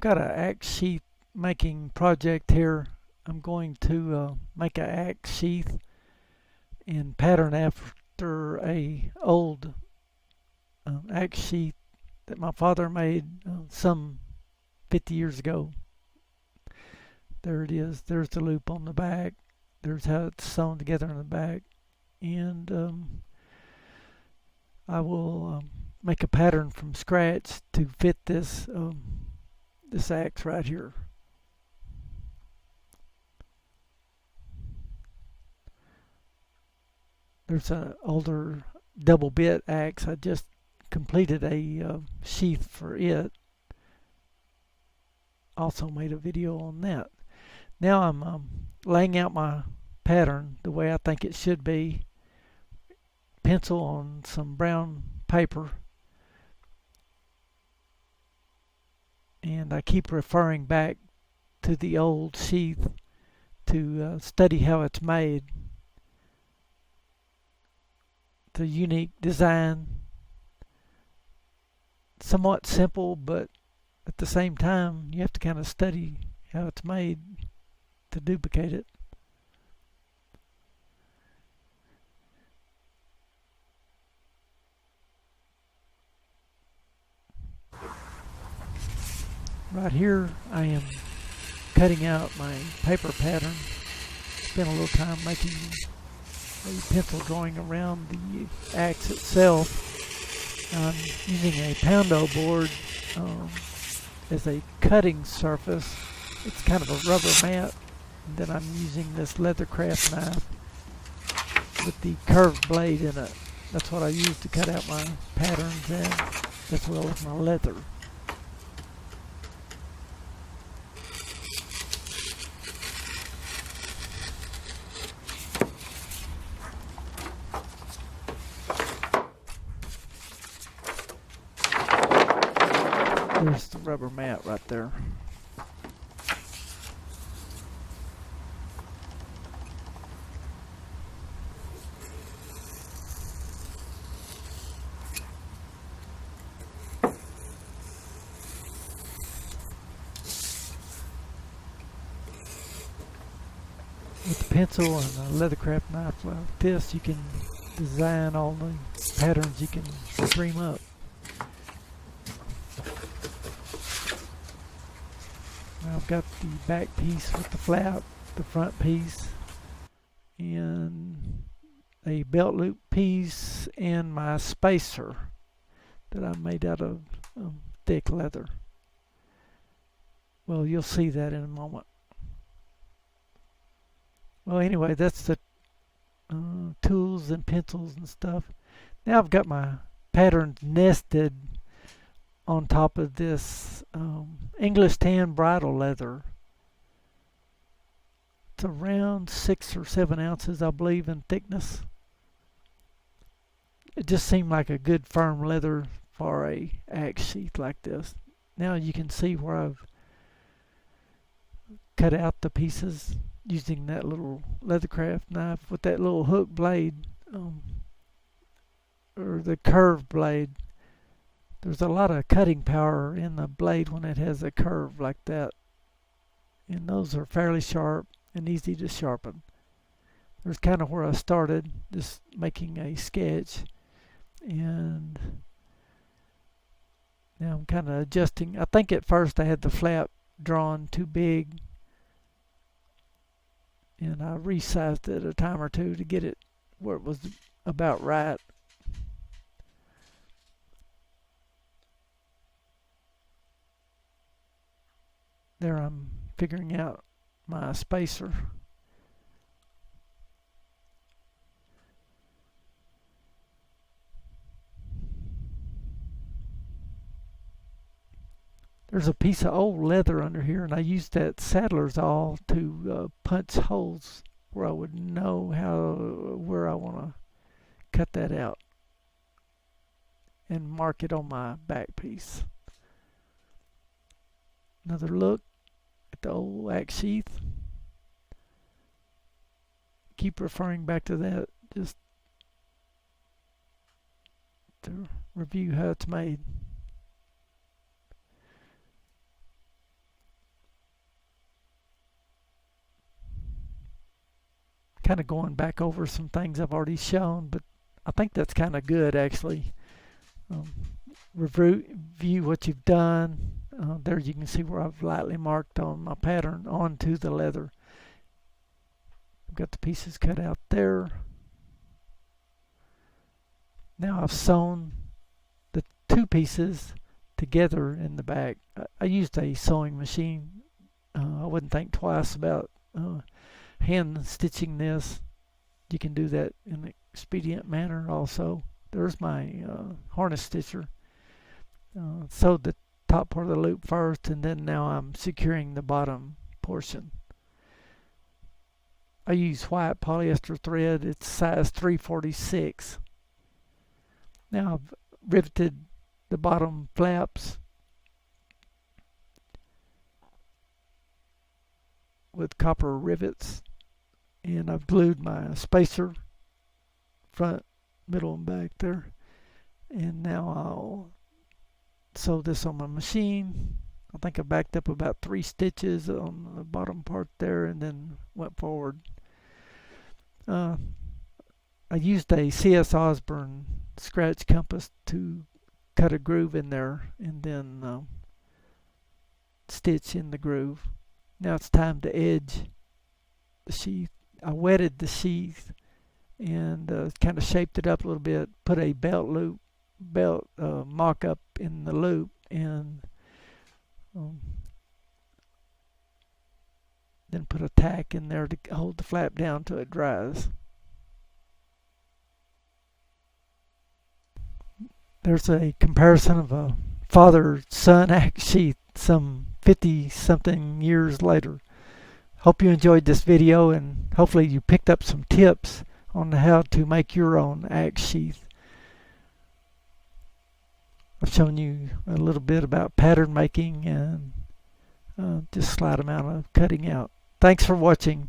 got an axe sheath making project here. I'm going to make an axe sheath in pattern after a old axe sheath that my father made some 50 years ago. There it is. There's the loop on the back. There's how it's sewn together in the back. And I will make a pattern from scratch to fit this this axe right here. There's an older double bit axe. I just completed a sheath for it. Also made a video on that. Now I'm laying out my pattern the way I think it should be. Pencil on some brown paper, and I keep referring back to the old sheath to study how it's made. It's a unique design, somewhat simple, but at the same time you have to kind of study how it's made to duplicate it. Right here I am cutting out my paper pattern. Spent a little time making a pencil drawing around the axe itself. I'm using a poundo board as a cutting surface. It's kind of a rubber mat. And then I'm using this leathercraft knife with the curved blade in it. That's what I use to cut out my patterns and as well as my leather. There's the rubber mat right there. With the pencil and a leathercraft knife like this, you can design all the patterns you can dream up. Now I've got the back piece with the flap, the front piece, and a belt loop piece, and my spacer that I made out of thick leather. Well, you'll see that in a moment. Well, anyway, that's the tools and pencils and stuff. Now I've got my patterns nested on top of this English tan bridle leather. It's around 6 or 7 ounces, I believe, in thickness. It just seemed like a good firm leather for a axe sheath like this. Now you can see where I've cut out the pieces using that little leathercraft knife with that little hook blade, or the curved blade. There's a lot of cutting power in the blade when it has a curve like that, and those are fairly sharp and easy to sharpen. There's kind of where I started, just making a sketch, and now I'm kind of adjusting. I think at first I had the flap drawn too big, and I resized it a time or two to get it where it was about right. There I'm figuring out my spacer. There's a piece of old leather under here, and I used that saddler's awl to punch holes where I would know where I want to cut that out and mark it on my back piece. Another look at the old axe sheath. Keep referring back to that just to review how it's made. kind of going back over some things I've already shown, but I think that's kind of good actually. Um, Review what you've done. There you can see where I've lightly marked on my pattern onto the leather. I've got the pieces cut out there. Now I've sewn the two pieces together in the back. I used a sewing machine. I wouldn't think twice about hand stitching this. You can do that in an expedient manner also. There's my harness stitcher. Sewed the top part of the loop first, and then now I'm securing the bottom portion. I use white polyester thread. It's size 346. Now I've riveted the bottom flaps with copper rivets, and I've glued my spacer front, middle, and back there. And now I'll sew this on my machine. I think I backed up about 3 stitches on the bottom part there and then went forward. I used a C.S. Osborne scratch compass to cut a groove in there and then stitch in the groove. Now it's time to edge the sheath. I wetted the sheath and kind of shaped it up a little bit, put a belt mock-up in the loop, and then put a tack in there to hold the flap down till it dries. There's a comparison of a father-son axe sheath some 50-something years later. Hope you enjoyed this video, and hopefully you picked up some tips on how to make your own axe sheath. I've shown you a little bit about pattern making and just slight amount of cutting out. Thanks for watching.